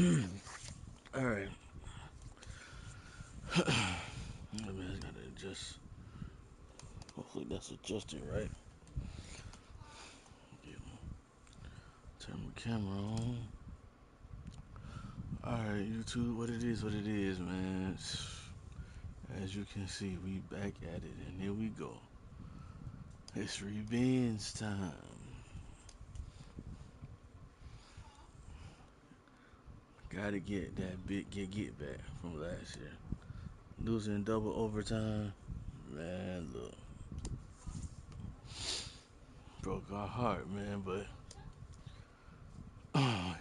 All right. I mean, I gotta adjust. Hopefully that's adjusted right. Yeah. Turn my camera on. All right, YouTube. What it is, man. As you can see, we back at it, and here we go. It's revenge time. Gotta get that big get back from last year. Losing double overtime, man. Look, broke our heart, man. But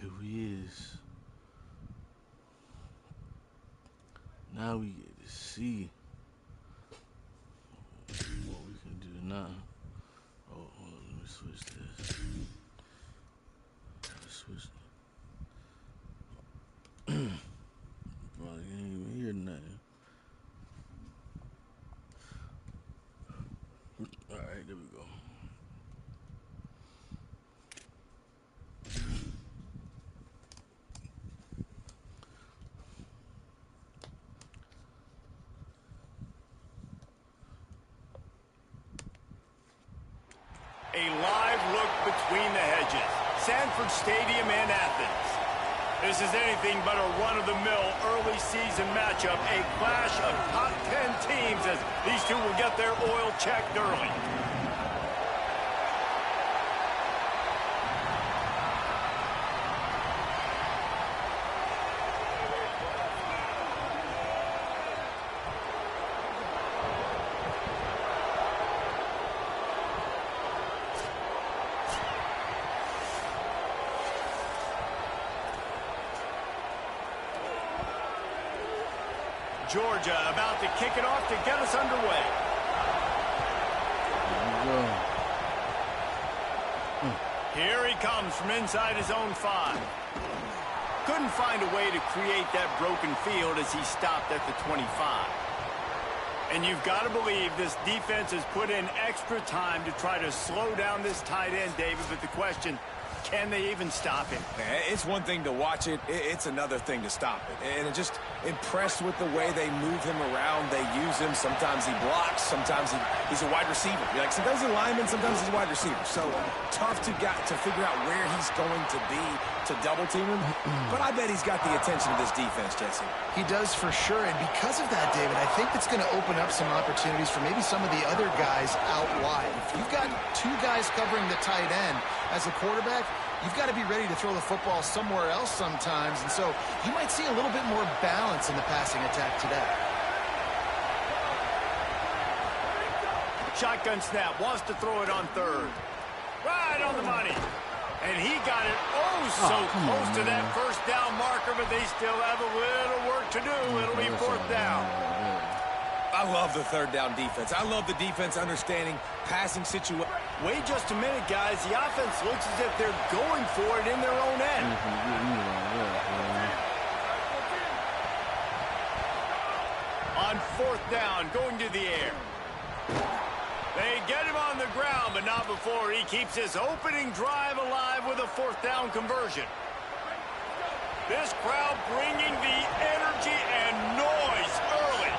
here we is. Now we get to see what we can do now. Oh, hold on, let me switch this. Switch. Probably can't even hear nothing. All right, there we go. A live look between the hedges. Sanford Stadium in Athens. This is anything but a run-of-the-mill early season matchup. A clash of top 10 teams as these two will get their oil checked early. Georgia about to kick it off to get us underway. Here he comes from inside his own 5. Couldn't find a way to create that broken field as he stopped at the 25. And you've got to believe this defense has put in extra time to try to slow down this tight end, David, but the question, can they even stop him? It's one thing to watch it. It's another thing to stop it. And I'm just impressed with the way they move him around. They use him. Sometimes he blocks. Sometimes he's a wide receiver. Like sometimes he's a lineman. Sometimes he's a wide receiver. So tough to figure out where he's going to be to double team him. But I bet he's got the attention of this defense, Jesse. He does for sure. And because of that, David, I think it's going to open up some opportunities for maybe some of the other guys out wide. If you've got 2 guys covering the tight end as a quarterback, you've got to be ready to throw the football somewhere else sometimes. And so you might see a little bit more balance in the passing attack today. Shotgun snap, wants to throw it on 3rd. Right on the money. And he got it so close to that first down marker, but they still have a little work to do. It'll be 4th down. I love the 3rd down defense. I love the defense understanding passing situation. Wait just a minute, guys. The offense looks as if they're going for it in their own end. On 4th down, going to the air. They get him on the ground, but not before he keeps his opening drive alive with a 4th down conversion. This crowd bringing the energy and noise early.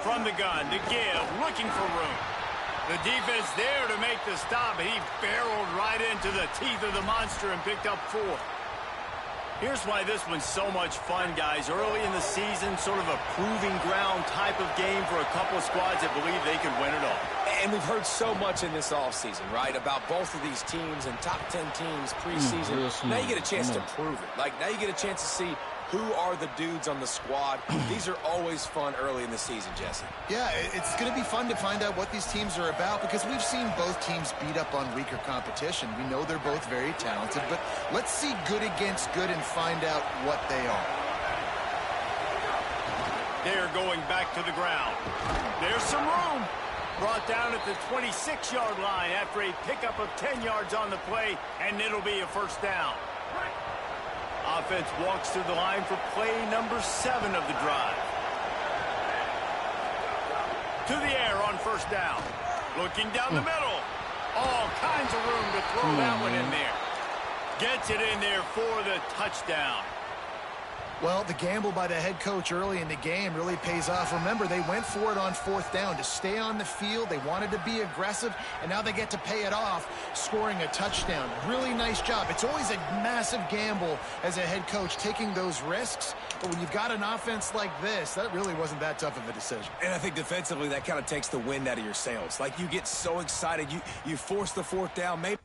From the gun to give, looking for room. The defense there to make the stop, and he barreled right into the teeth of the monster and picked up 4. Here's why this one's so much fun, guys. Early in the season, sort of a proving ground type of game for a couple of squads that believe they could win it all. And we've heard so much in this offseason, right, about both of these teams and top 10 teams preseason. Now you get a chance to prove it. Like, now you get a chance to see who are the dudes on the squad. These are always fun early in the season, Jesse. Yeah, it's going to be fun to find out what these teams are about because we've seen both teams beat up on weaker competition. We know they're both very talented, but let's see good against good and find out what they are. They're going back to the ground. There's some room. Brought down at the 26-yard line after a pickup of 10 yards on the play, and it'll be a 1st down. Offense walks to the line for play number 7 of the drive. To the air on 1st down. Looking down the middle. All kinds of room to throw that one in there. Gets it in there for the touchdown. Well, the gamble by the head coach early in the game really pays off. Remember, they went for it on 4th down to stay on the field. They wanted to be aggressive, and now they get to pay it off, scoring a touchdown. Really nice job. It's always a massive gamble as a head coach taking those risks, but when you've got an offense like this, that really wasn't that tough of a decision. And I think defensively, that kind of takes the wind out of your sails. Like, you get so excited. You force the 4th down, maybe.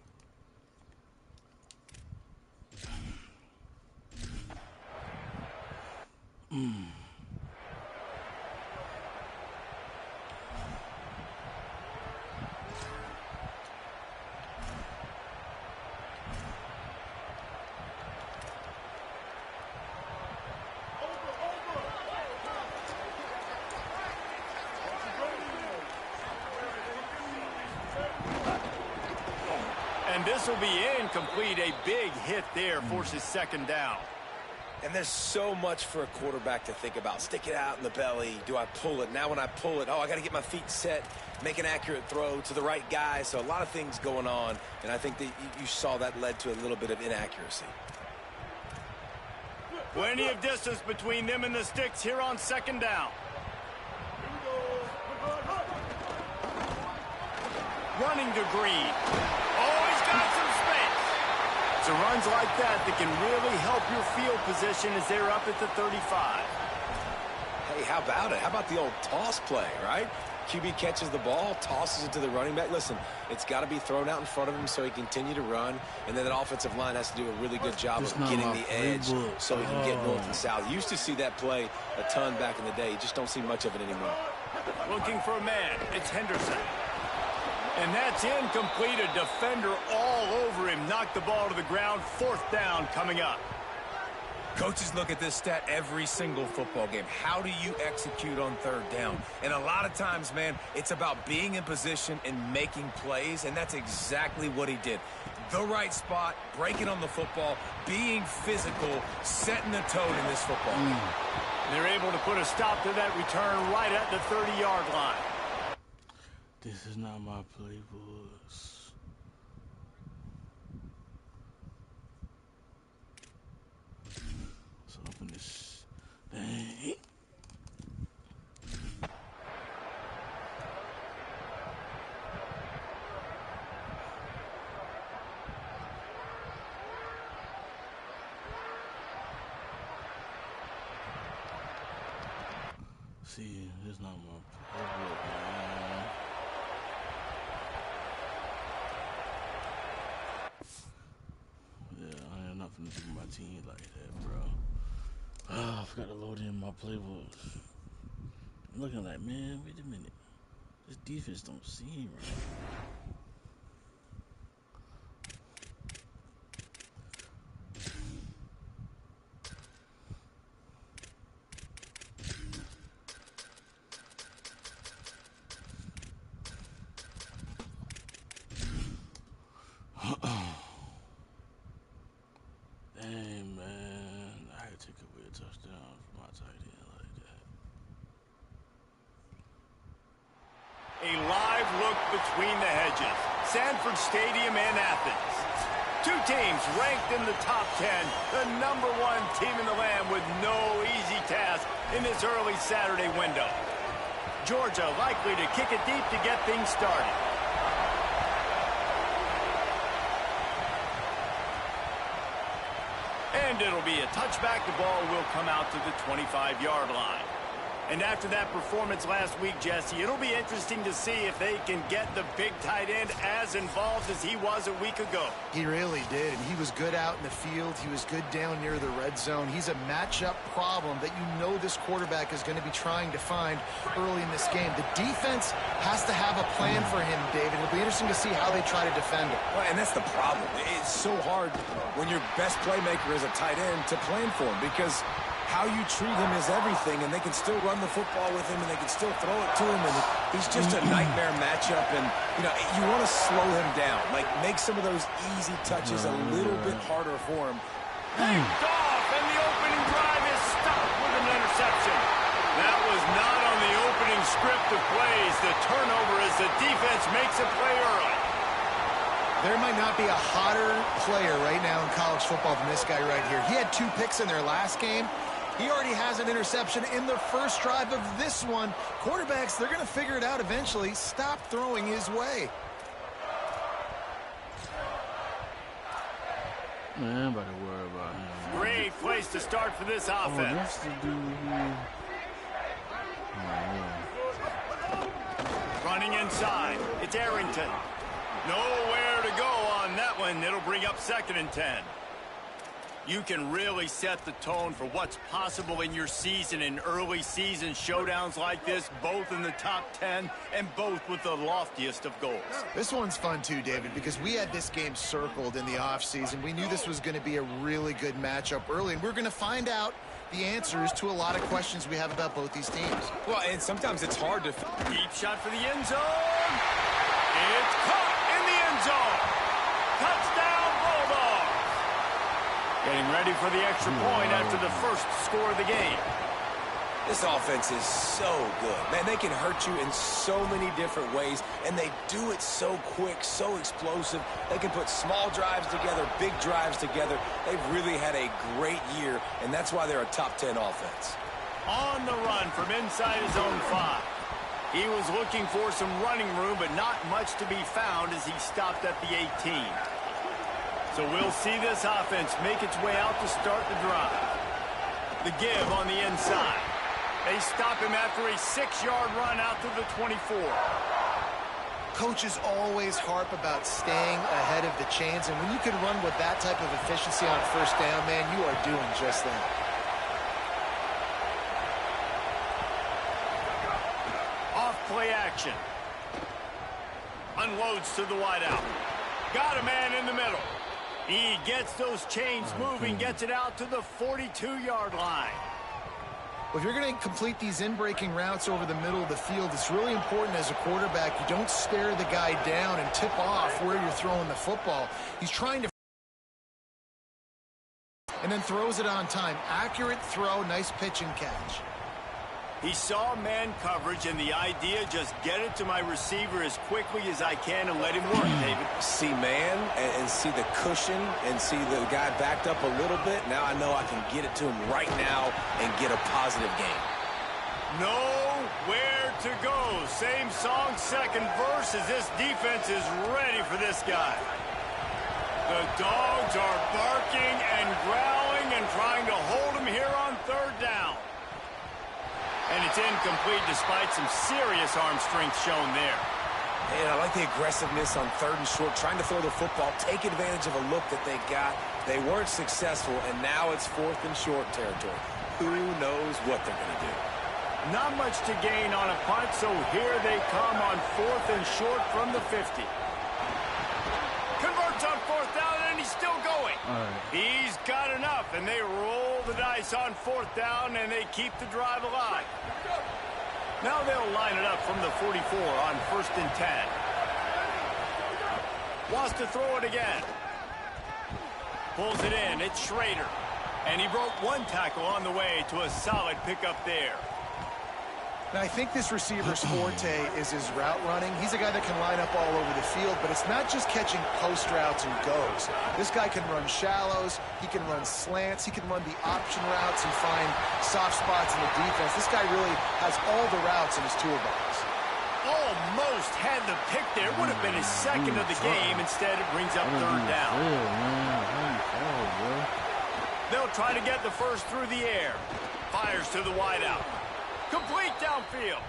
And this will be incomplete. A big hit there forces 2nd down. And there's so much for a quarterback to think about. Stick it out in the belly. Do I pull it? Now when I pull it, I got to get my feet set, make an accurate throw to the right guy. So a lot of things going on, and I think that you saw that led to a little bit of inaccuracy. Plenty of distance between them and the sticks here on 2nd down. Running to Green. Oh, he's got some space. So runs like that can really help your field position as they're up at the 35. Hey, how about it? How about the old toss play, right? QB catches the ball, tosses it to the running back. Listen, it's got to be thrown out in front of him so he can continue to run, and then that offensive line has to do a really good job of getting the edge so he can get north and south. You used to see that play a ton back in the day. You just don't see much of it anymore. Looking for a man. It's Henderson. And that's incomplete. A defender all over him. Knocked the ball to the ground. 4th down coming up. Coaches look at this stat every single football game. How do you execute on 3rd down? And a lot of times, man, it's about being in position and making plays, and that's exactly what he did. The right spot, breaking on the football, being physical, setting the tone in this football game. They're able to put a stop to that return right at the 30-yard line. This is not my playbook. So open this thing. See, this is not my playbook, man. Nothing to do with my team like that, bro. I forgot to load in my playbooks. I'm looking like, man, wait a minute. This defense don't seem right. A live look between the hedges. Sanford Stadium and Athens. Two teams ranked in the top 10. The #1 team in the land with no easy task in this early Saturday window. Georgia likely to kick it deep to get things started. And it'll be a touchback. The ball will come out to the 25-yard line. And after that performance last week, Jesse, it'll be interesting to see if they can get the big tight end as involved as he was a week ago. He really did, and he was good out in the field. He was good down near the red zone. He's a matchup problem that you know this quarterback is going to be trying to find early in this game. The defense has to have a plan for him, David. It'll be interesting to see how they try to defend him. Well, and that's the problem. It's so hard when your best playmaker is a tight end to plan for him, because how you treat him is everything, and they can still run the football with him, and they can still throw it to him, and he's just a nightmare matchup. And, you know, you want to slow him down, like make some of those easy touches a little bit harder for him. Picked off, and the opening drive is stopped with an interception. That was not on the opening script of plays. The turnover as the defense makes a play early. There might not be a hotter player right now in college football than this guy right here. He had 2 picks in their last game. He already has an interception in the first drive of this one. Quarterbacks, they're going to figure it out eventually. Stop throwing his way. Man, I'm about to worry about him. Great place to start for this offense. Oh, that's the dude who... Running inside. It's Arrington. Nowhere to go on that one. It'll bring up 2nd and 10. You can really set the tone for what's possible in your season in early season showdowns like this, both in the top 10 and both with the loftiest of goals. This one's fun too, David, because we had this game circled in the offseason. We knew this was going to be a really good matchup early, and we're going to find out the answers to a lot of questions we have about both these teams. Well, and sometimes it's hard to... Deep shot for the end zone. It's caught in the end zone. Touchdown, Bulldogs. Getting ready for the extra point after the first score of the game. This offense is so good. Man, they can hurt you in so many different ways, and they do it so quick, so explosive. They can put small drives together, big drives together. They've really had a great year, and that's why they're a top 10 offense. On the run from inside his own 5. He was looking for some running room, but not much to be found as he stopped at the 18. So we'll see this offense make its way out to start the drive. The give on the inside. They stop him after a 6-yard run out to the 24. Coaches always harp about staying ahead of the chains, and when you can run with that type of efficiency on first down, man, you are doing just that. Off play action. Unloads to the wideout. Got a man in the middle. He gets those chains moving, gets it out to the 42-yard line. Well, if you're going to complete these in-breaking routes over the middle of the field, it's really important as a quarterback you don't stare the guy down and tip off where you're throwing the football. He's trying to... and then throws it on time. Accurate throw, nice pitch and catch. He saw man coverage, and the idea, just get it to my receiver as quickly as I can and let him work, David. See man and see the cushion and see the guy backed up a little bit. Now I know I can get it to him right now and get a positive game. Nowhere to go. Same song, second verse, as this defense is ready for this guy. The dogs are barking and growling and trying to hold him here on 3rd down. And it's incomplete despite some serious arm strength shown there. And I like the aggressiveness on 3rd and short, trying to throw the football, take advantage of a look that they got. They weren't successful, and now it's 4th and short territory. Who knows what they're going to do? Not much to gain on a punt, so here they come on 4th and short from the 50. Converts on 4th down, and he's still going. He's got enough, and they roll the dice on 4th down, and they keep the drive alive. Now they'll line it up from the 44 on 1st and 10. Wants to throw it again. Pulls it in. It's Schrader. And he broke 1 tackle on the way to a solid pickup there. Now, I think this receiver's forte is his route running. He's a guy that can line up all over the field, but it's not just catching post routes and goes. This guy can run shallows, he can run slants, he can run the option routes and find soft spots in the defense. This guy really has all the routes in his toolbox. Almost had the pick there. Would have been his 2nd of the game. Instead, it brings up 3rd down. They'll try to get the first through the air. Fires to the wideout. Complete downfield.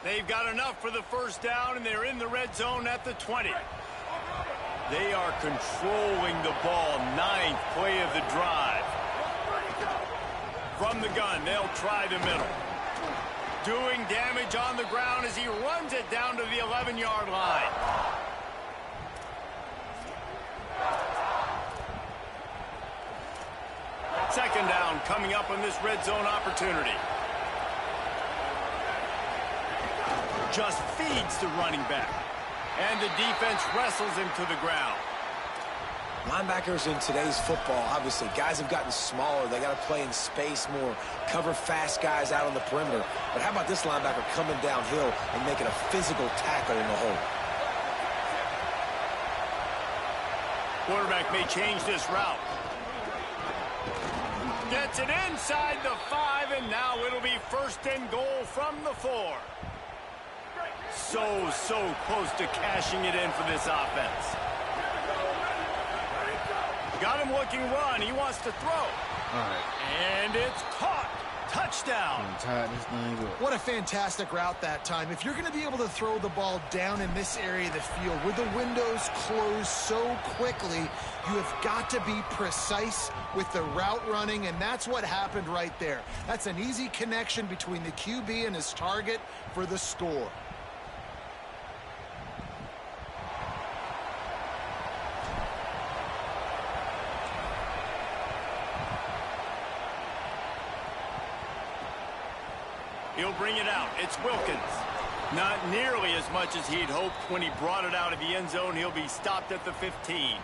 They've got enough for the first down, and they're in the red zone at the 20. They are controlling the ball. 9th play of the drive. From the gun, they'll try the middle. Doing damage on the ground as he runs it down to the 11-yard line. Second down coming up on this red zone opportunity. Just feeds the running back. And the defense wrestles him to the ground. Linebackers in today's football, obviously, guys have gotten smaller. They got to play in space more, cover fast guys out on the perimeter. But how about this linebacker coming downhill and making a physical tackle in the hole? Quarterback may change this route. Gets it inside the 5, and now it'll be 1st and goal from the 4. So close to cashing it in for this offense. Got him looking run. He wants to throw. All right. And it's caught. Touchdown. I'm tired of this thing up. What a fantastic route that time. If you're going to be able to throw the ball down in this area of the field where the windows close so quickly, you have got to be precise with the route running, and that's what happened right there. That's an easy connection between the QB and his target for the score. He'll bring it out. It's Wilkins. Not nearly as much as he'd hoped when he brought it out of the end zone. He'll be stopped at the 15.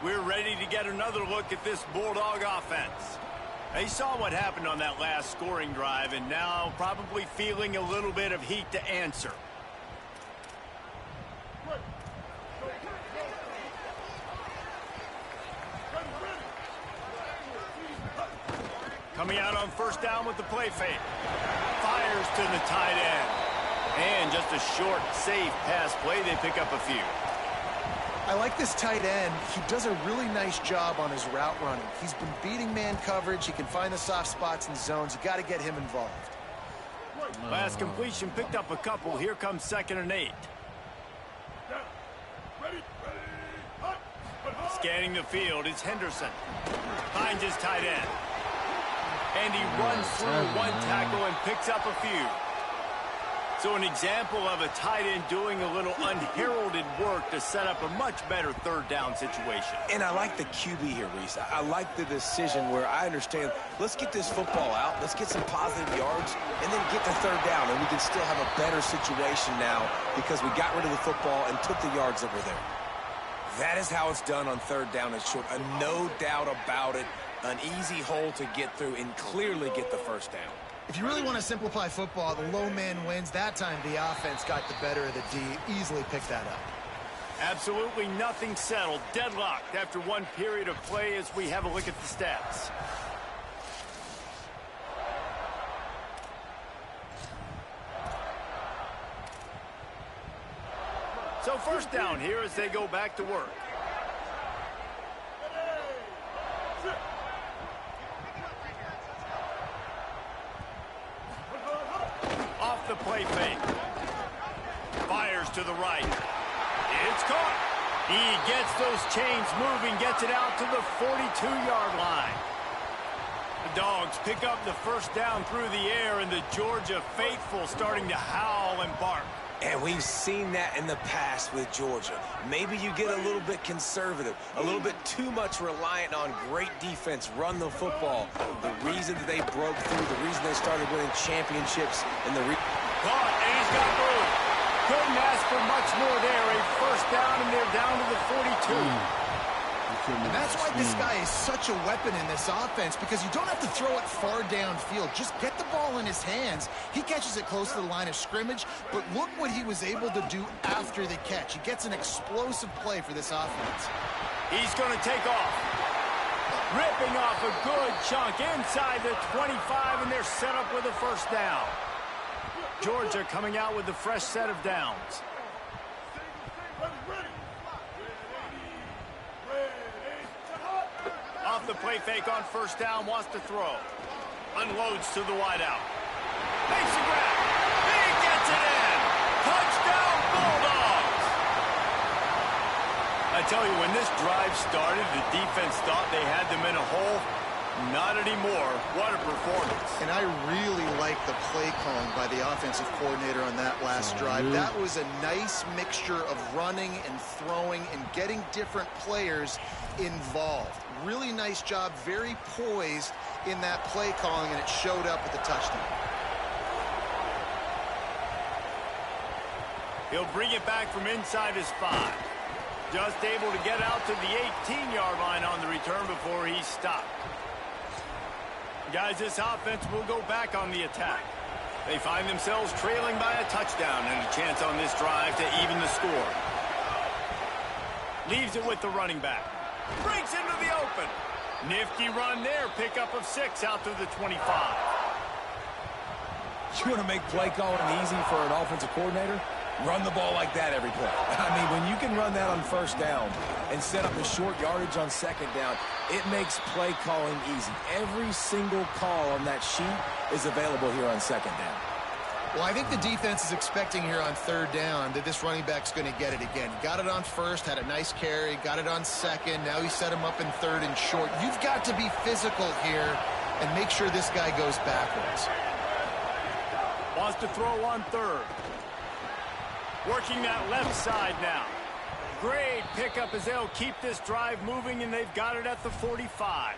We're ready to get another look at this Bulldog offense. They saw what happened on that last scoring drive, and now probably feeling a little bit of heat to answer. Coming out on 1st down with the play fake. Fires to the tight end. And just a short, safe pass play. They pick up a few. I like this tight end. He does a really nice job on his route running. He's been beating man coverage. He can find the soft spots in zones. You got to get him involved. Last completion picked up a couple. Here comes 2nd and 8. Scanning the field is Henderson. Finds his tight end. And he runs through one tackle and picks up a few. So an example of a tight end doing a little unheralded work to set up a much better 3rd down situation. And I like the QB here, Reese. I like the decision where I understand, let's get this football out, let's get some positive yards, and then get the 3rd down, and we can still have a better situation now because we got rid of the football and took the yards that were there. That is how it's done on 3rd down and short. No doubt about it. An easy hole to get through and clearly get the 1st down. If you really want to simplify football, the low man wins. That time the offense got the better of the D. Easily picked that up. Absolutely nothing settled. Deadlocked after one period of play as we have a look at the stats. So 1st down here as they go back to work. Off the play fake. Fires to the right. It's caught. He gets those chains moving, gets it out to the 42-yard line. The Dogs pick up the 1st down through the air, and the Georgia faithful starting to howl and bark. And we've seen that in the past with Georgia. Maybe you get a little bit conservative, a little bit too much reliant on great defense, run the football. The reason that they broke through, the reason they started winning championships, and the caught, and he's got room. Couldn't ask for much more there. A 1st down, and they're down to the 42. And that's why this guy is such a weapon in this offense, because you don't have to throw it far downfield. Just get the ball in his hands. He catches it close to the line of scrimmage, but look what he was able to do after the catch. He gets an explosive play for this offense. He's going to take off. Ripping off a good chunk inside the 25, and they're set up with a 1st down. Georgia coming out with a fresh set of downs. Off the play fake on 1st down, wants to throw. Unloads to the wideout. Makes a grab. He gets it in. Touchdown, Bulldogs. I tell you, when this drive started, the defense thought they had them in a hole. Not anymore. What a performance. And I really like the play calling by the offensive coordinator on that last drive. That was a nice mixture of running and throwing and getting different players involved. Really nice job, very poised in that play calling, and it showed up with the touchdown. He'll bring it back from inside his 5. Just able to get out to the 18-yard line on the return before he's stopped. Guys, this offense will go back on the attack. They find themselves trailing by a touchdown and a chance on this drive to even the score. Leaves it with the running back. Breaks into the open. Nifty run there. Pickup of 6 out to the 25. You want to make play calling easy for an offensive coordinator? Run the ball like that every play. I mean, when you can run that on first down and set up a short yardage on second down, it makes play calling easy. Every single call on that sheet is available here on second down. Well, I think the defense is expecting here on third down that this running back's going to get it again. Got it on first, had a nice carry, got it on second. Now he set him up in third and short. You've got to be physical here and make sure this guy goes backwards. Wants to throw on third. Working that left side now. Great pickup as they'll keep this drive moving, and they've got it at the 45.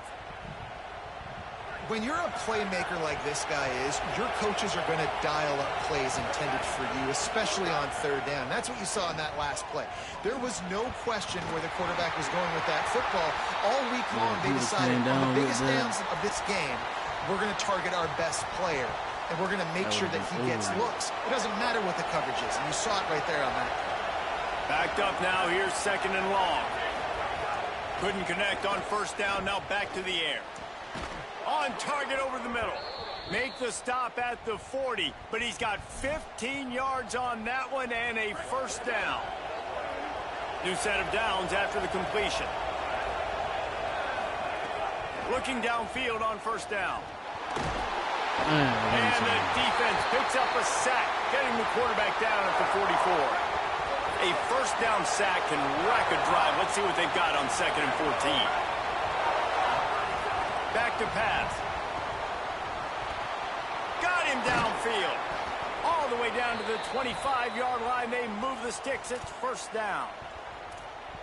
When you're a playmaker like this guy is, your coaches are going to dial up plays intended for you, especially on third down. That's what you saw in that last play. There was no question where the quarterback was going with that football. All week long, they decided on the biggest downs of this game, we're going to target our best player, and we're going to make sure that he gets looks. It doesn't matter what the coverage is, and you saw it right there on that. Backed up now. Here's second and long. Couldn't connect on first down. Now back to the air. On target over the middle. Make the stop at the 40, but he's got 15 yards on that one and a first down. New set of downs after the completion. Looking downfield on first down. And the defense picks up a sack, getting the quarterback down at the 44. A first down sack can wreck a drive. Let's see what they've got on second and 14. Back to pass. Got him downfield. All the way down to the 25-yard line. They move the sticks. It's first down.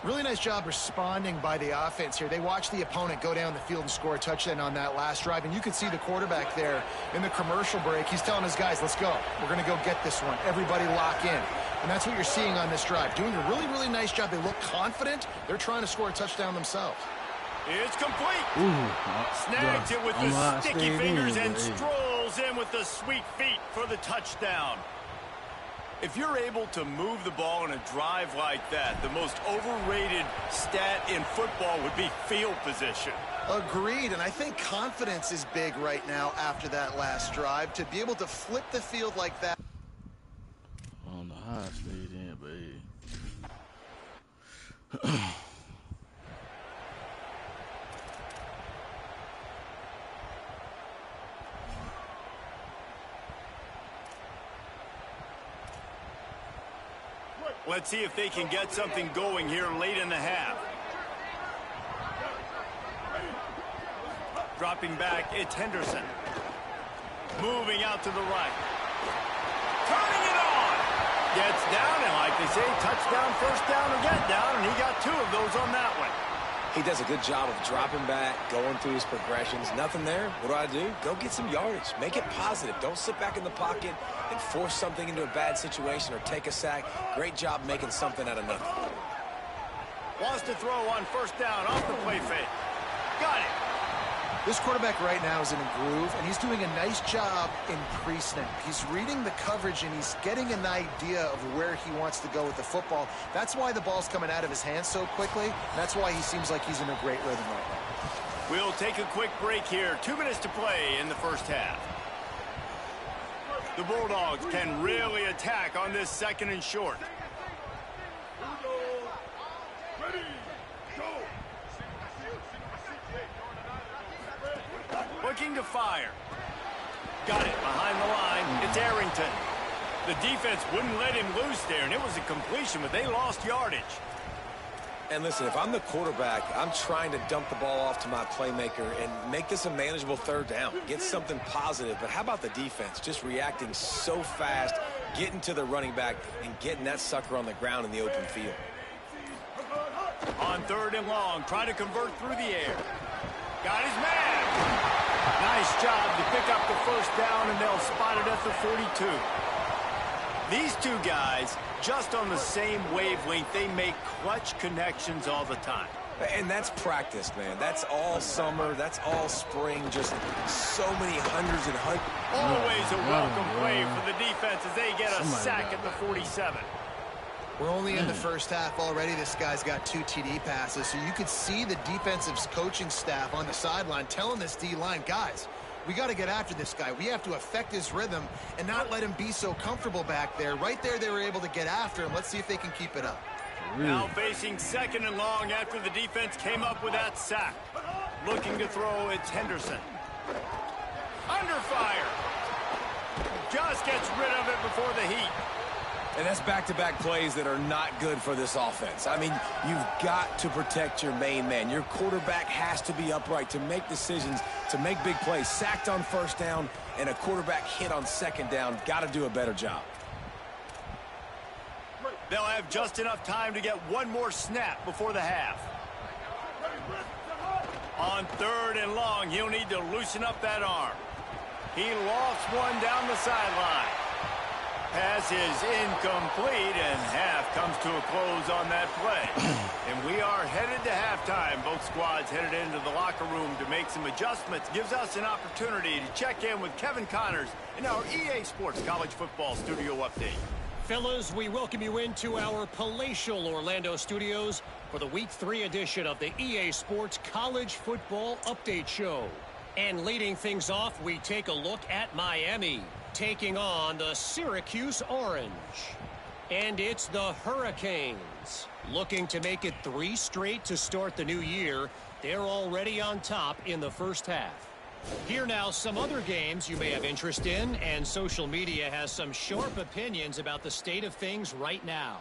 Really nice job responding by the offense here. They watched the opponent go down the field and score a touchdown on that last drive. And you can see the quarterback there in the commercial break. He's telling his guys, let's go. We're going to go get this one. Everybody lock in. And that's what you're seeing on this drive. Doing a really, really nice job. They look confident. They're trying to score a touchdown themselves. It's complete. Ooh, Snags it with the sticky fingers and strolls in with the sweet feet for the touchdown. If you're able to move the ball in a drive like that, the most overrated stat in football would be field position. Agreed, and I think confidence is big right now after that last drive. To be able to flip the field like that. On the high stayed in, baby. Let's see if they can get something going here late in the half. Dropping back, it's Henderson. Moving out to the right. Turning it on. Gets down, and like they say, touchdown, first down, or get down, and he got 2 of those on that one. He does a good job of dropping back, going through his progressions. Nothing there. What do? Go get some yardage. Make it positive. Don't sit back in the pocket and force something into a bad situation or take a sack. Great job making something out of nothing. Wants to throw on first down off the play fake. Got it. This quarterback right now is in a groove, and he's doing a nice job in pre-snap. He's reading the coverage, and he's getting an idea of where he wants to go with the football. That's why the ball's coming out of his hands so quickly. That's why he seems like he's in a great rhythm right now. We'll take a quick break here. 2 minutes to play in the first half. The Bulldogs can really attack on this second and short. Looking to fire. Got it behind the line. It's Arrington. The defense wouldn't let him loose there, and it was a completion, but they lost yardage. And listen, if I'm the quarterback, I'm trying to dump the ball off to my playmaker and make this a manageable third down. Get something positive. But how about the defense? Just reacting so fast, getting to the running back, and getting that sucker on the ground in the open field. On third and long, trying to convert through the air. Got his man. Nice job to pick up the first down, and they'll spot it at the 42. These two guys, just on the same wavelength, they make clutch connections all the time. And that's practice, man. That's all summer. That's all spring. Just so many hundreds and hundreds. Always a welcome play for the defense as they get a sack at the 47. We're only in the first half already. This guy's got 2 TD passes, so you could see the defensive coaching staff on the sideline telling this D-line, guys, we got to get after this guy. We have to affect his rhythm and not let him be so comfortable back there. Right there, they were able to get after him. Let's see if they can keep it up. Now facing 2nd and long after the defense came up with that sack. Looking to throw, it's Henderson. Under fire. Just gets rid of it before the heat. And that's back-to-back plays that are not good for this offense. I mean, you've got to protect your main man. Your quarterback has to be upright to make decisions, to make big plays. Sacked on 1st down and a quarterback hit on 2nd down. Got to do a better job. They'll have just enough time to get one more snap before the half. On 3rd and long, he'll need to loosen up that arm. He lofts one down the sideline. Pass is incomplete, and half comes to a close on that play. And we are headed to halftime. Both squads headed into the locker room to make some adjustments. Gives us an opportunity to check in with Kevin Connors in our EA Sports College Football Studio Update. Fellas, we welcome you into our palatial Orlando studios for the Week 3 edition of the EA Sports College Football Update Show. And leading things off, we take a look at Miami, taking on the Syracuse Orange. And it's the Hurricanes. Looking to make it 3 straight to start the new year. They're already on top in the first half. Here now some other games you may have interest in, and social media has some sharp opinions about the state of things right now.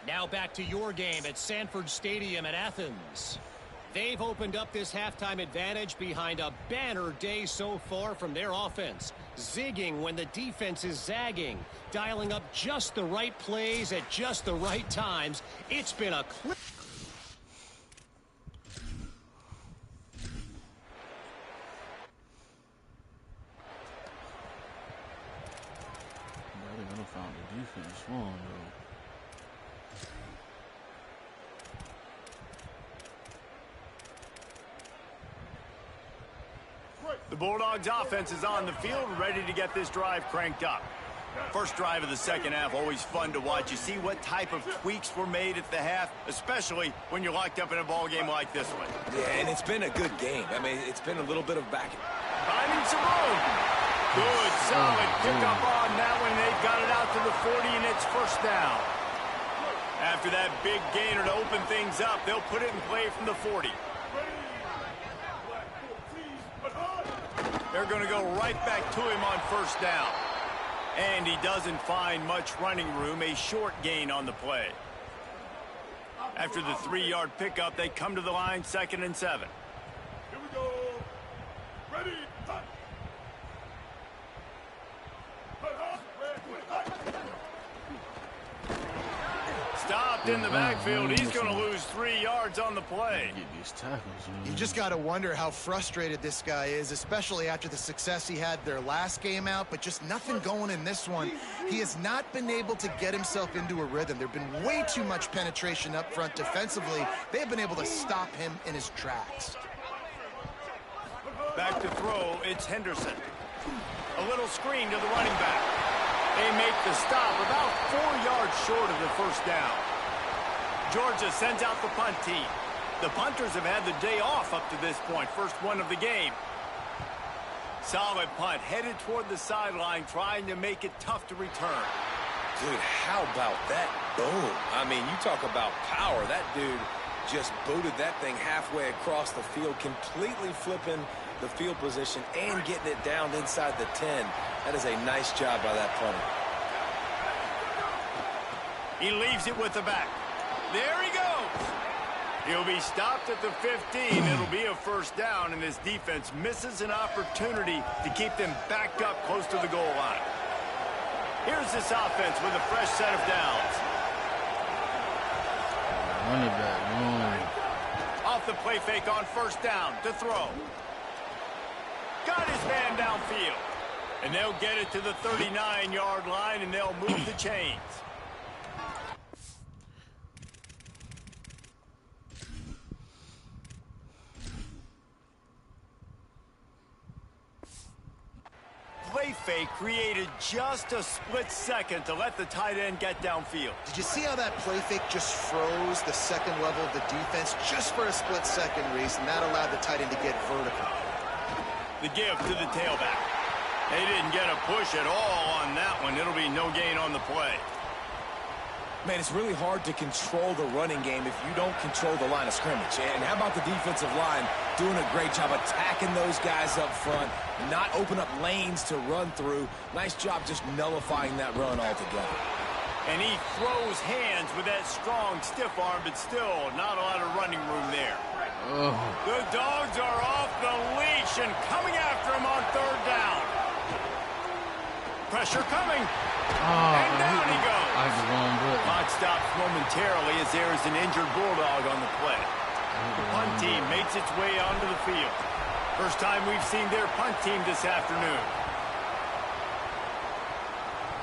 Now back to your game at Sanford Stadium at Athens. They've opened up this halftime advantage behind a banner day so far from their offense. Zigging when the defense is zagging. Dialing up just the right plays at just the right times. It's been a clip. They're gonna find the defense wrong, though. The Bulldogs offense is on the field, ready to get this drive cranked up. First drive of the second half, always fun to watch. You see what type of tweaks were made at the half, especially when you're locked up in a ball game like this one. Yeah, and it's been a good game. I mean, it's been a little bit of backing. Finding some room. Good, solid pickup on that one. They've got it out to the 40, and it's 1st down. After that big gainer to open things up, they'll put it in play from the 40. They're going to go right back to him on 1st down. And he doesn't find much running room, a short gain on the play. After the 3-yard pickup, they come to the line, 2nd and 7. Here we go. Ready. Stopped in the backfield. He's going to lose 3 yards on the play. Get these tackles, man. You just got to wonder how frustrated this guy is, especially after the success he had their last game out, but just nothing going in this one. He has not been able to get himself into a rhythm. There have been way too much penetration up front defensively. They have been able to stop him in his tracks. Back to throw, it's Henderson. A little screen to the running back. They make the stop about 4 yards short of the 1st down. Georgia sends out the punt team. The punters have had the day off up to this point. First one of the game. Solid punt, headed toward the sideline, trying to make it tough to return. Dude, how about that boom? I mean, you talk about power. That dude just booted that thing halfway across the field, completely flipping the field position and getting it down inside the 10. That is a nice job by that punter. He leaves it with the back. There he goes. He'll be stopped at the 15. It'll be a 1st down, and his defense misses an opportunity to keep them backed up close to the goal line. Here's this offense with a fresh set of downs. Running back, man. Off the play fake on 1st down to throw. Got his man downfield. And they'll get it to the 39-yard line, and they'll move the chains. play fake created just a split second to let the tight end get downfield. Did you see how that play fake just froze the second level of the defense just for a split second, Reese, and that allowed the tight end to get vertical? The give to the tailback. They didn't get a push at all on that one. It'll be no gain on the play. Man, it's really hard to control the running game if you don't control the line of scrimmage. And how about the defensive line doing a great job attacking those guys up front, not open up lanes to run through. Nice job just nullifying that run altogether. And he throws hands with that strong, stiff arm, but still not a lot of running room there. Oh. The Dogs are off the leash and coming after him on third down. Pressure coming. And down he goes. Clock stops momentarily as there is an injured Bulldog on the play. The punt team makes its way onto the field. First time we've seen their punt team this afternoon.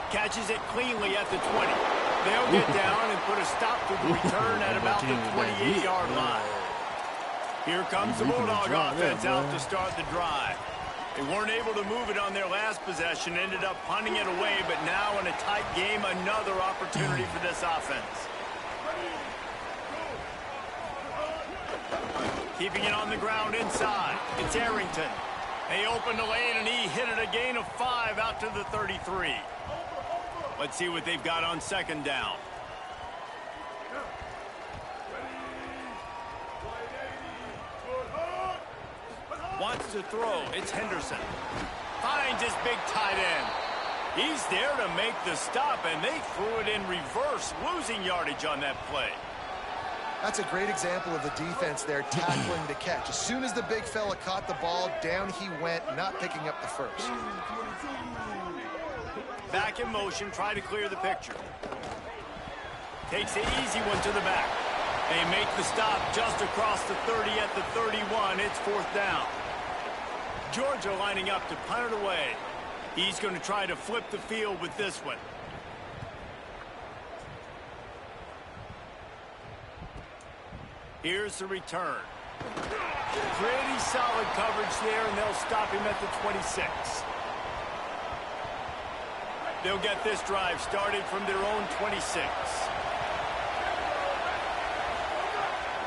Catches it cleanly at the 20. They'll get down and put a stop to the return at about the 28-yard line. Here comes the Bulldog offense out to start the drive. They weren't able to move it on their last possession, ended up punting it away, but now in a tight game, another opportunity for this offense. Keeping it on the ground inside. It's Arrington. They opened the lane, and he hit it a gain of 5 out to the 33. Let's see what they've got on second down. Wants to throw. It's Henderson. Finds his big tight end. He's there to make the stop, and they threw it in reverse, losing yardage on that play. That's a great example of the defense there tackling the catch. As soon as the big fella caught the ball, down he went, not picking up the first. Back in motion, try to clear the picture. Takes the easy one to the back. They make the stop just across the 30 at the 31. It's fourth down. Georgia lining up to punt it away. He's going to try to flip the field with this one. Here's the return. Pretty solid coverage there, and they'll stop him at the 26. They'll get this drive started from their own 26.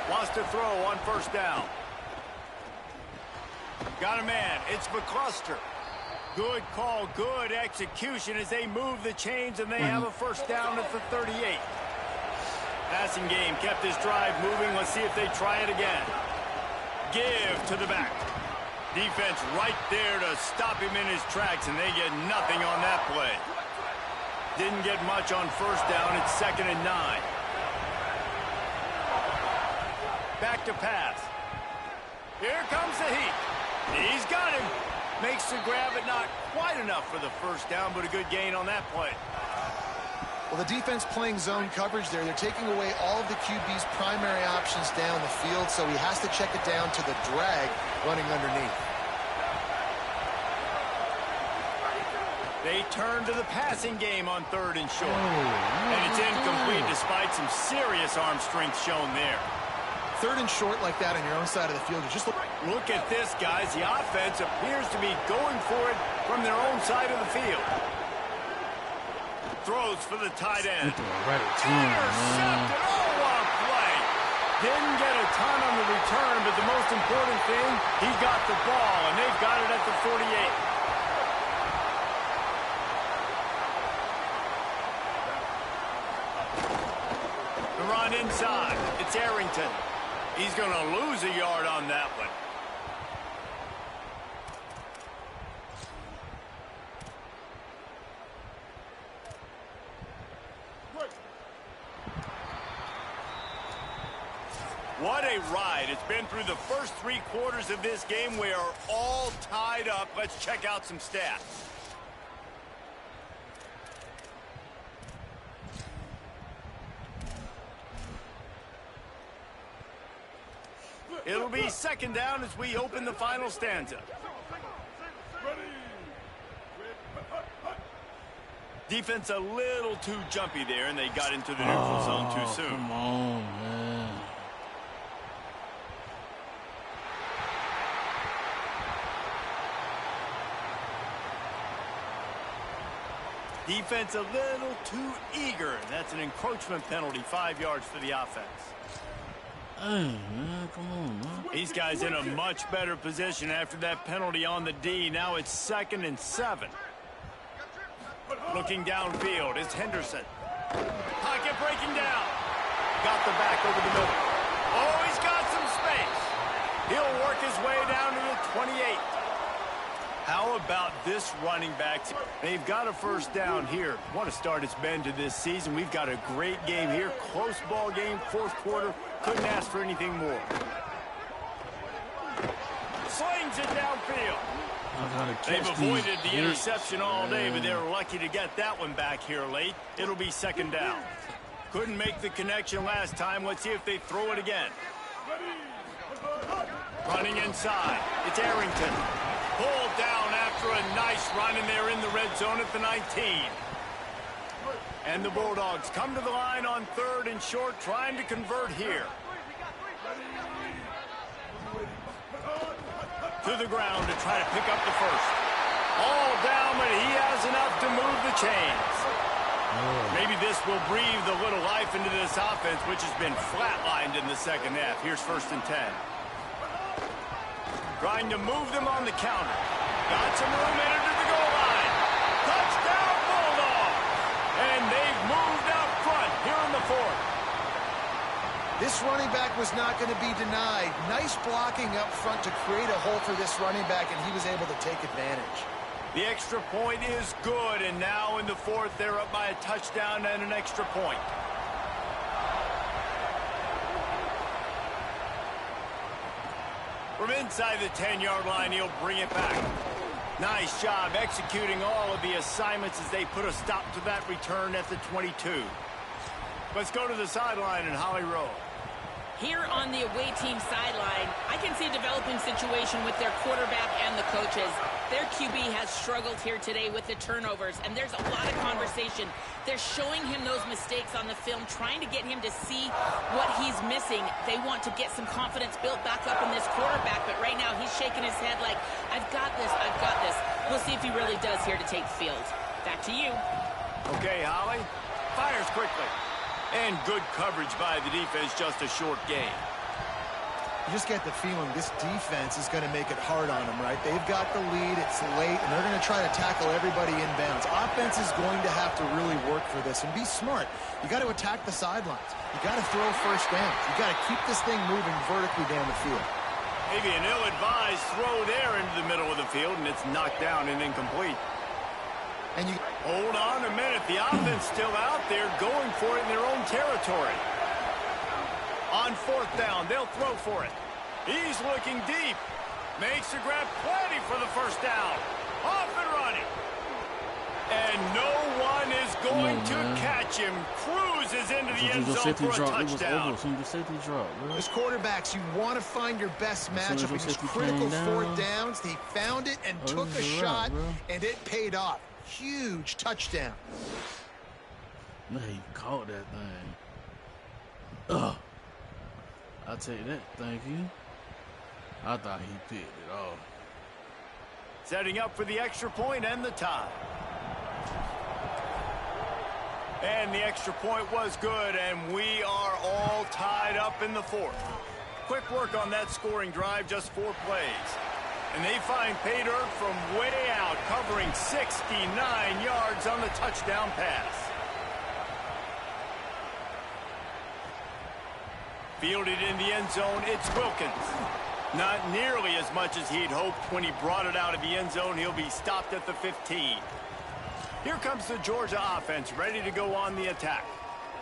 Wants to throw on first down. Got a man. It's McCluster. Good call, good execution as they move the chains, and they have a first down at the 38. Passing game kept this drive moving. Let's see if they try it again. Give to the back. Defense right there to stop him in his tracks, and they get nothing on that play. Didn't get much on first down. It's 2nd and 9. Back to pass. Here comes the heat. He's got him. Makes the grab, but not quite enough for the first down, but a good gain on that play. Well, the defense playing zone coverage there. They're taking away all of the QB's primary options down the field, so he has to check it down to the drag running underneath. They turn to the passing game on 3rd and short. And it's incomplete despite some serious arm strength shown there. 3rd and short like that on your own side of the field. You just look at this, guys. The offense appears to be going for it from their own side of the field. Throws for the tight end. Intercepted. Oh, what a play. Didn't get a ton on the return, but the most important thing, he got the ball, and they've got it at the 48. The run inside. It's Arrington. He's going to lose a yard on that one. What a ride. It's been through the first 3 quarters of this game. We are all tied up. Let's check out some stats. It'll be 2nd down as we open the final stanza. Defense a little too jumpy there, and they got into the neutral zone too soon. Come on, man. Defense a little too eager. That's an encroachment penalty, 5 yards for the offense. Hey, man, come on, man. These guys in a much better position after that penalty on the D. Now it's 2nd and 7. Looking downfield is Henderson. Pocket breaking down. Got the back over the middle. Oh, he's got some space. He'll work his way down to the 28. How about this running back? They've got a first down here. What a start it's been to this season. We've got a great game here. Close ball game, 4th quarter. Couldn't ask for anything more. Slings it downfield. They've avoided the interception all day, but they were lucky to get that one back here late. It'll be 2nd down. Couldn't make the connection last time. Let's see if they throw it again. Running inside. It's Arrington. Pulled down after a nice run, and they're in the red zone at the 19. And the Bulldogs come to the line on 3rd and short, trying to convert here. To the ground to try to pick up the first. All down, but he has enough to move the chains. Maybe this will breathe a little life into this offense, which has been flatlined in the 2nd half. Here's 1st and 10. Trying to move them on the counter. Got some room headed to the goal line. Touchdown, Bulldogs! And they've moved out front here in the 4th. This running back was not going to be denied. Nice blocking up front to create a hole for this running back, and he was able to take advantage. The extra point is good, and now in the 4th, they're up by a touchdown and an extra point. From inside the 10-yard line, he'll bring it back. Nice job executing all of the assignments as they put a stop to that return at the 22. Let's go to the sideline in Holly Rowe. Here on the away team sideline, I can see a developing situation with their quarterback and the coaches. Their QB has struggled here today with the turnovers, and there's a lot of conversation. They're showing him those mistakes on the film, trying to get him to see what he's missing. They want to get some confidence built back up in this quarterback, but right now he's shaking his head like, I've got this, I've got this. We'll see if he really does here to take the field. Back to you. Okay, Holly. Fires quickly. And good coverage by the defense, just a short game. You just get the feeling this defense is going to make it hard on them, right? They've got the lead, it's late, and they're going to try to tackle everybody inbounds. Offense is going to have to really work for this and be smart. You got to attack the sidelines. You got to throw first downs. You got to keep this thing moving vertically down the field. Maybe an ill-advised throw there into the middle of the field, and it's knocked down and incomplete. And you hold on a minute. The offense still out there going for it in their own territory. On 4th down, they'll throw for it. He's looking deep. Makes the grab, plenty for the first down. Off and running. And no one is going to catch him. Cruises into the end zone for a touchdown. As quarterbacks, you want to find your best matchup in these critical 4th downs. He found it and took a shot, and it paid off. Huge touchdown. Man, he caught that thing. Ugh. I'll take that, thank you. I thought he picked it off. Setting up for the extra point and the tie. And the extra point was good, and we are all tied up in the 4th. Quick work on that scoring drive, just 4 plays. And they find pay dirt from way out, covering 69 yards on the touchdown pass. Fielded in the end zone, it's Wilkins. Not nearly as much as he'd hoped when he brought it out of the end zone. He'll be stopped at the 15. Here comes the Georgia offense, ready to go on the attack.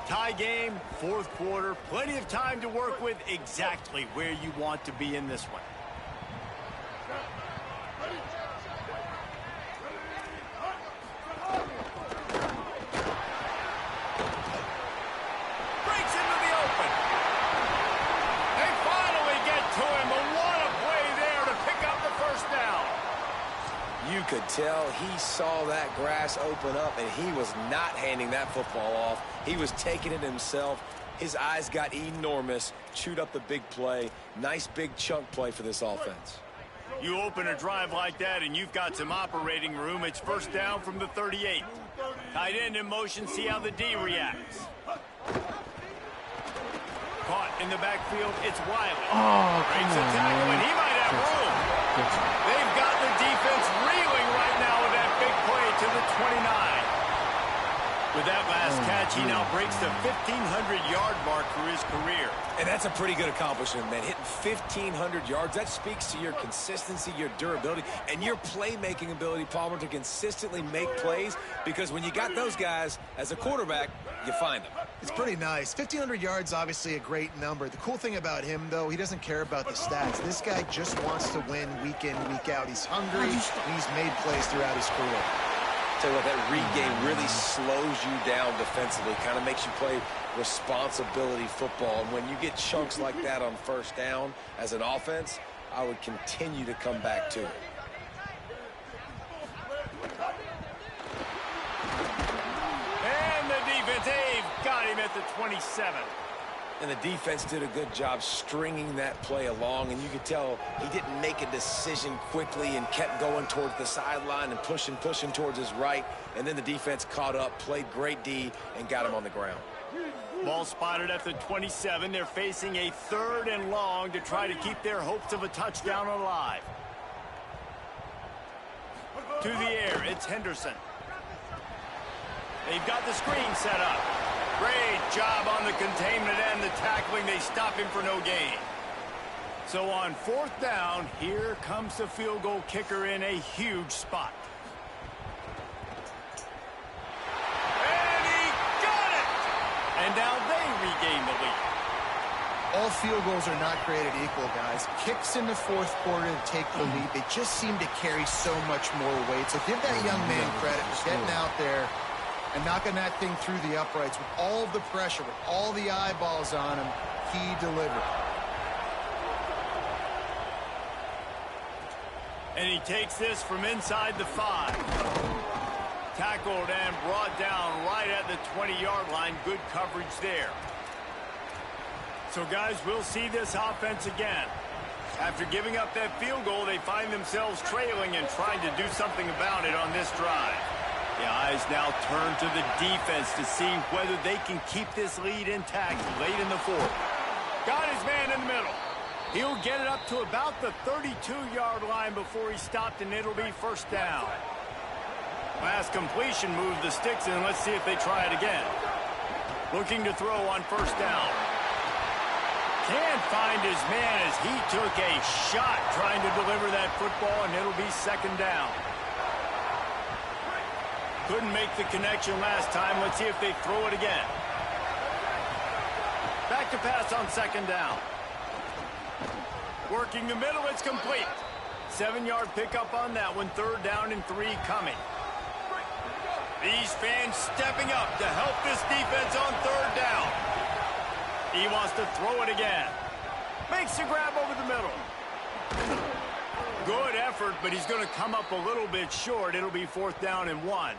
Tie game, 4th quarter, plenty of time to work with, exactly where you want to be in this one. You could tell he saw that grass open up, and he was not handing that football off. He was taking it himself. His eyes got enormous, chewed up the big play. Nice big chunk play for this offense. You open a drive like that and you've got some operating room. It's first down from the 38. Tight end in motion, see how the D reacts. Caught in the backfield, it's Wiley. Breaks a tackle and he might have room. They've got the defense reeling right now with that big play to the 29. With that last catch, he now breaks the 1,500-yard mark for his career. And that's a pretty good accomplishment, man. Hitting 1,500 yards, that speaks to your consistency, your durability, and your playmaking ability, Palmer, to consistently make plays, because when you got those guys as a quarterback, you find them. It's pretty nice. 1,500 yards, obviously a great number. The cool thing about him, though, he doesn't care about the stats. This guy just wants to win week in, week out. He's hungry, and he's made plays throughout his career. Tell you what, that read game really slows you down defensively, kind of makes you play responsibility football. And when you get chunks like that on first down as an offense, I would continue to come back to it. And the defense, they've got him at the 27. And the defense did a good job stringing that play along, and you could tell he didn't make a decision quickly and kept going towards the sideline and pushing towards his right, and then the defense caught up, played great D, and got him on the ground. Ball spotted at the 27. They're facing a 3rd and long to try to keep their hopes of a touchdown alive. To the air, it's Henderson. They've got the screen set up. Great job on the containment and the tackling. They stop him for no gain. So on 4th down, here comes the field goal kicker in a huge spot. And he got it! And now they regain the lead. All field goals are not created equal, guys. Kicks in the 4th quarter to take the lead. They just seem to carry so much more weight. So give that young man credit for getting out there and knocking that thing through the uprights with all of the pressure, with all the eyeballs on him. He delivered. And he takes this from inside the 5. Tackled and brought down right at the 20-yard line. Good coverage there. So, guys, we'll see this offense again. After giving up that field goal, they find themselves trailing and trying to do something about it on this drive. The eyes now turn to the defense to see whether they can keep this lead intact late in the 4th. Got his man in the middle. He'll get it up to about the 32-yard line before he stopped, and it'll be first down. Last completion moved the sticks in. Let's see if they try it again. Looking to throw on first down. Can't find his man as he took a shot trying to deliver that football, and it'll be 2nd down. Couldn't make the connection last time. Let's see if they throw it again. Back to pass on 2nd down. Working the middle, it's complete. 7-yard pickup on that one. 3rd down and 3 coming. These fans stepping up to help this defense on 3rd down. He wants to throw it again. Makes the grab over the middle. Good effort, but he's going to come up a little bit short. It'll be 4th down and 1.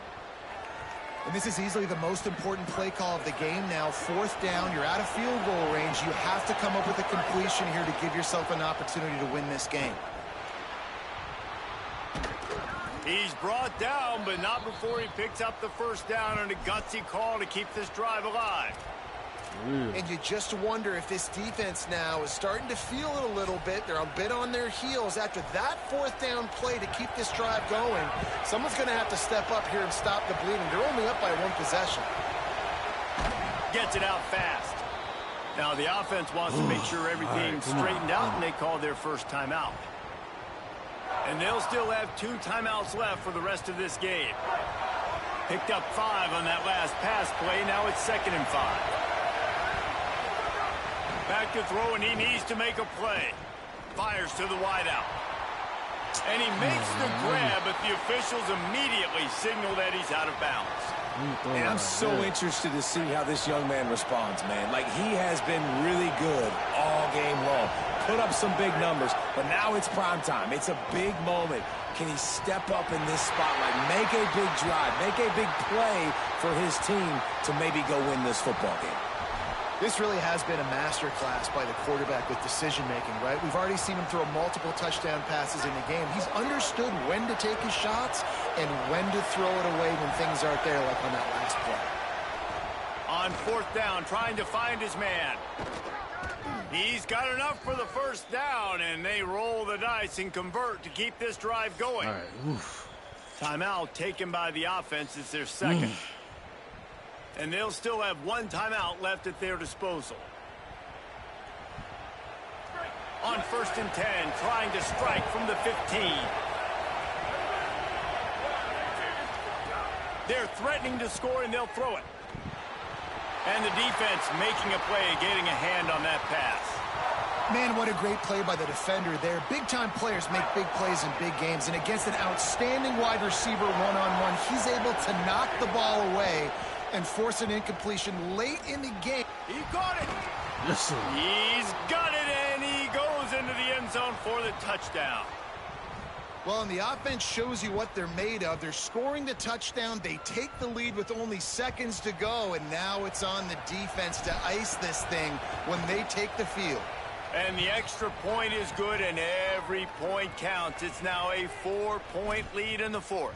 And this is easily the most important play call of the game now. 4th down, you're out of field goal range. You have to come up with a completion here to give yourself an opportunity to win this game. He's brought down, but not before he picks up the 1st down on a gutsy call to keep this drive alive. And you just wonder if this defense now is starting to feel it a little bit. They're a bit on their heels after that 4th down play to keep this drive going. Someone's going to have to step up here and stop the bleeding. They're only up by 1 possession. Gets it out fast. Now the offense wants to make sure everything's straightened out, and they call their first timeout. And they'll still have 2 timeouts left for the rest of this game. Picked up 5 on that last pass play. Now it's 2nd and 5. Back to throw, and he needs to make a play. Fires to the wideout. And he makes the grab, but the officials immediately signal that he's out of bounds. And I'm so interested to see how this young man responds, man. Like, he has been really good all game long. Put up some big numbers, but now it's prime time. It's a big moment. Can he step up in this spotlight, make a big drive, make a big play for his team to maybe go win this football game? This really has been a masterclass by the quarterback with decision-making, right? We've already seen him throw multiple touchdown passes in the game. He's understood when to take his shots and when to throw it away when things aren't there, like on that last play. On 4th down, trying to find his man. He's got enough for the first down, and they roll the dice and convert to keep this drive going. All right. Oof. Timeout taken by the offense. It's their second. And they'll still have one timeout left at their disposal. On 1st and 10, trying to strike from the 15. They're threatening to score, and they'll throw it. And the defense making a play, getting a hand on that pass. Man, what a great play by the defender there. Big-time players make big plays in big games, and against an outstanding wide receiver one-on-one, he's able to knock the ball away and force an incompletion late in the game. He got it. Yes, sir. He's got it, and he goes into the end zone for the touchdown. Well, and the offense shows you what they're made of. They're scoring the touchdown. They take the lead with only seconds to go, and now it's on the defense to ice this thing when they take the field. And the extra point is good, and every point counts. It's now a 4-point lead in the 4th.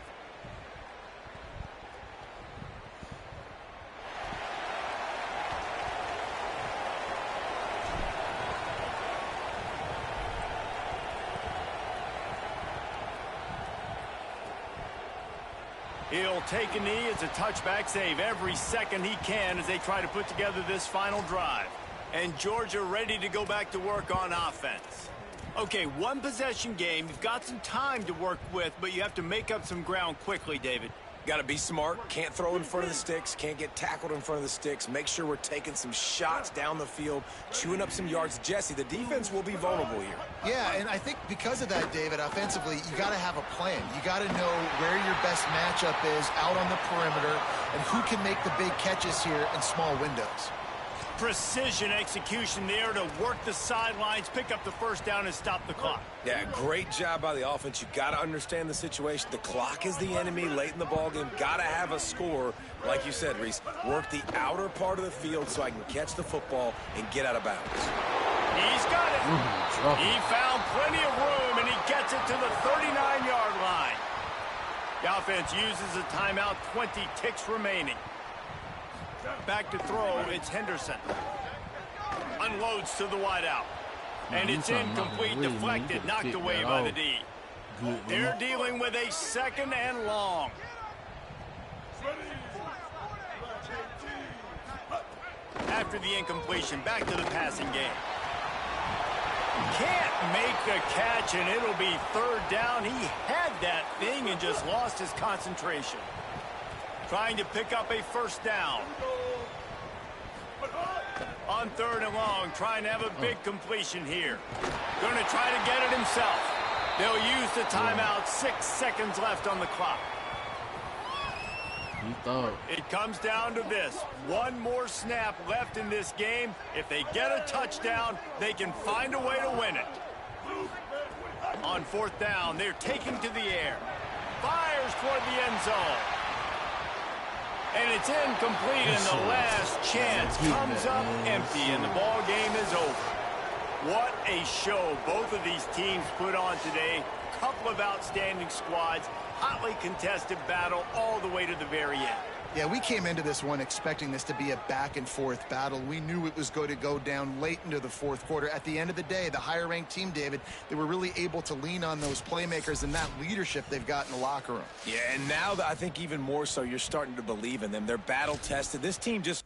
He'll take a knee. It's a touchback save every second he can as they try to put together this final drive. And Georgia ready to go back to work on offense. Okay, one possession game. You've got some time to work with, but you have to make up some ground quickly, David. Got to be smart. Can't throw in front of the sticks. Can't get tackled in front of the sticks. Make sure we're taking some shots down the field, chewing up some yards. Jesse, the defense will be vulnerable here. Yeah, and I think because of that, David, offensively, you got to have a plan. You got to know where your best matchup is out on the perimeter and who can make the big catches here in small windows. Precision execution there to work the sidelines, pick up the first down, and stop the clock. Yeah, great job by the offense. You got to understand the situation. The clock is the enemy late in the ballgame. Got to have a score. Like you said, Reese, work the outer part of the field so I can catch the football and get out of bounds. He's got it. He found plenty of room, and he gets it to the 39-yard line. The offense uses a timeout, 20 ticks remaining. Back to throw, it's Henderson. Unloads to the wideout. And it's incomplete, deflected, knocked away by the D. They're dealing with a 2nd and long. After the incompletion, back to the passing game. Can't make the catch, and it'll be 3rd down. He had that thing and just lost his concentration. Trying to pick up a 1st down. On 3rd and long, trying to have a big completion here. Going to try to get it himself. They'll use the timeout. 6 seconds left on the clock. It comes down to this. One more snap left in this game. If they get a touchdown, they can find a way to win it. On 4th down, they're taking to the air. Fires toward the end zone. And it's incomplete, and the last chance comes up empty, and the ball game is over. What a show both of these teams put on today. Couple of outstanding squads, hotly contested battle all the way to the very end. Yeah, we came into this one expecting this to be a back-and-forth battle. We knew it was going to go down late into the 4th quarter. At the end of the day, the higher-ranked team, David, they were really able to lean on those playmakers and that leadership they've got in the locker room. Yeah, and now I think even more so, you're starting to believe in them. They're battle-tested. This team just...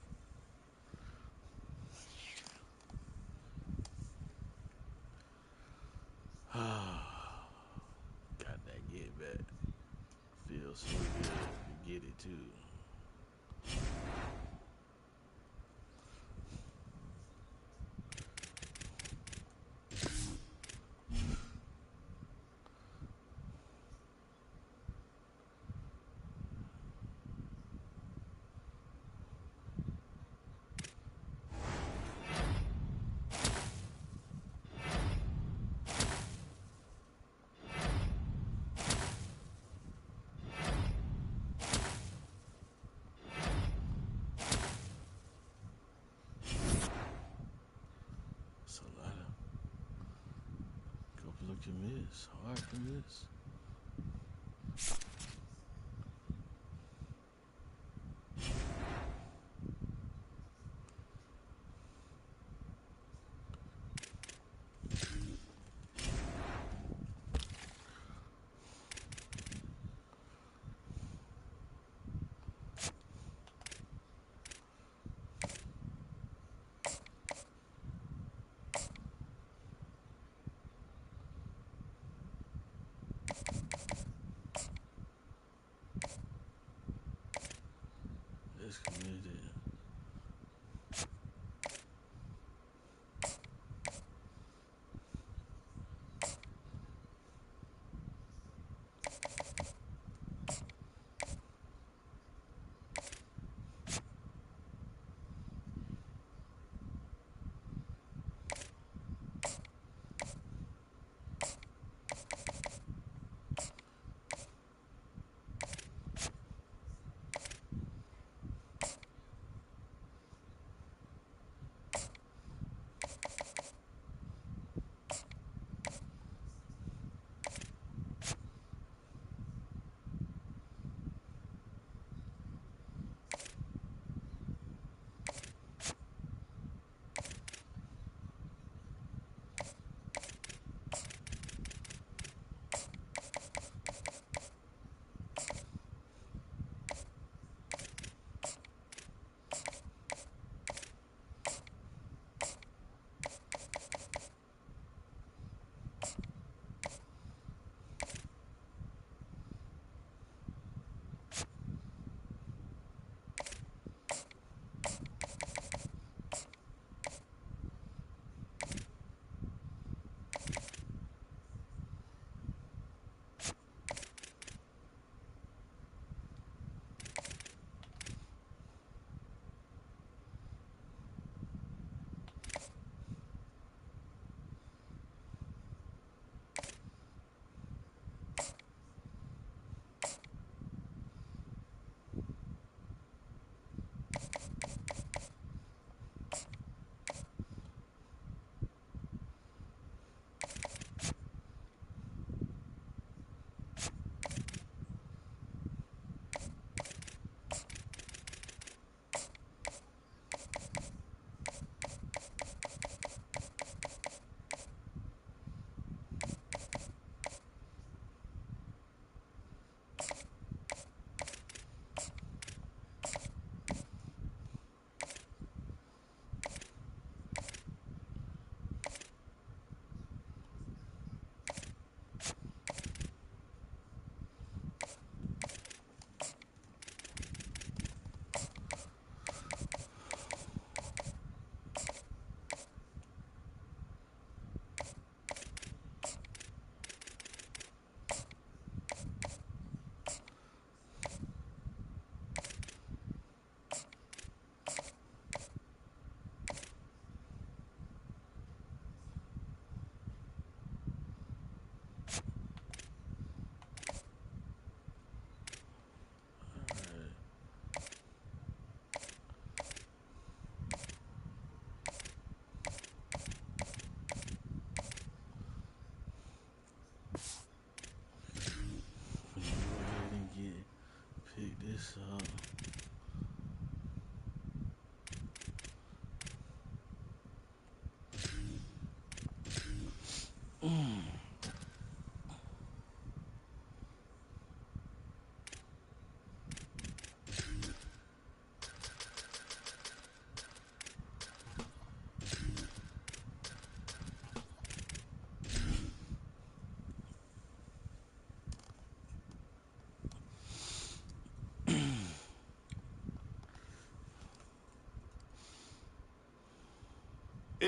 Got that get back. Feels so good. You get it, too. commits. Hard commits. It's committed.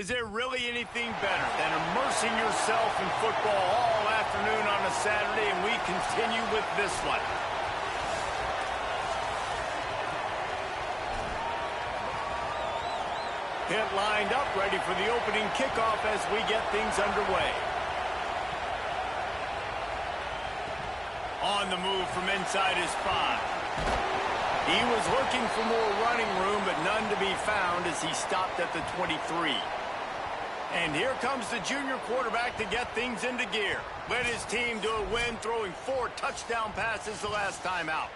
Is there really anything better than immersing yourself in football all afternoon on a Saturday? And we continue with this one. Hit lined up, ready for the opening kickoff as we get things underway. On the move from inside his 5. He was looking for more running room, but none to be found as he stopped at the 23. And here comes the junior quarterback to get things into gear. Led his team to a win, throwing 4 touchdown passes the last time out.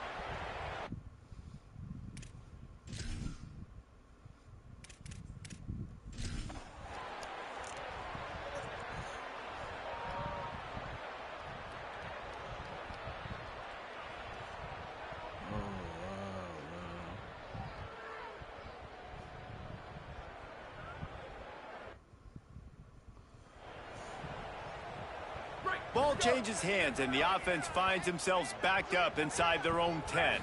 Ball changes hands, and the offense finds themselves backed up inside their own 10.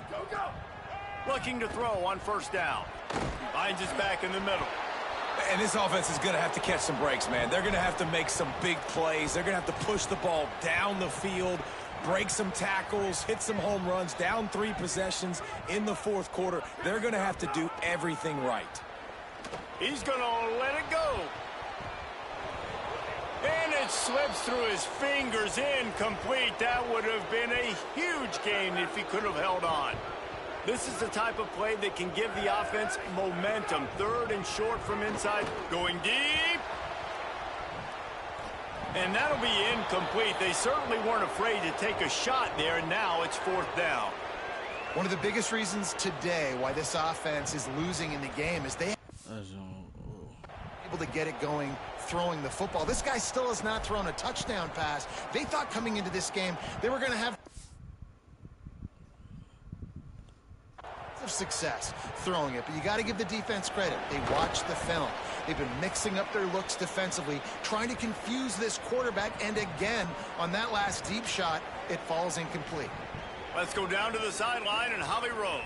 Looking to throw on first down. Finds his back in the middle. And this offense is going to have to catch some breaks, man. They're going to have to make some big plays. They're going to have to push the ball down the field, break some tackles, hit some home runs, down 3 possessions in the fourth quarter. They're going to have to do everything right. He's going to let it go. And it slips through his fingers, incomplete. That would have been a huge gain if he could have held on. This is the type of play that can give the offense momentum. 3rd and short from inside, going deep. And that'll be incomplete. They certainly weren't afraid to take a shot there, and now it's 4th down. One of the biggest reasons today why this offense is losing in the game is they able to get it going throwing the football. This guy still has not thrown a touchdown pass. They thought coming into this game they were going to have success throwing it, but you got to give the defense credit. They watched the film. They've been mixing up their looks defensively, trying to confuse this quarterback, and again on that last deep shot it falls incomplete. Let's go down to the sideline and Holly Rowe.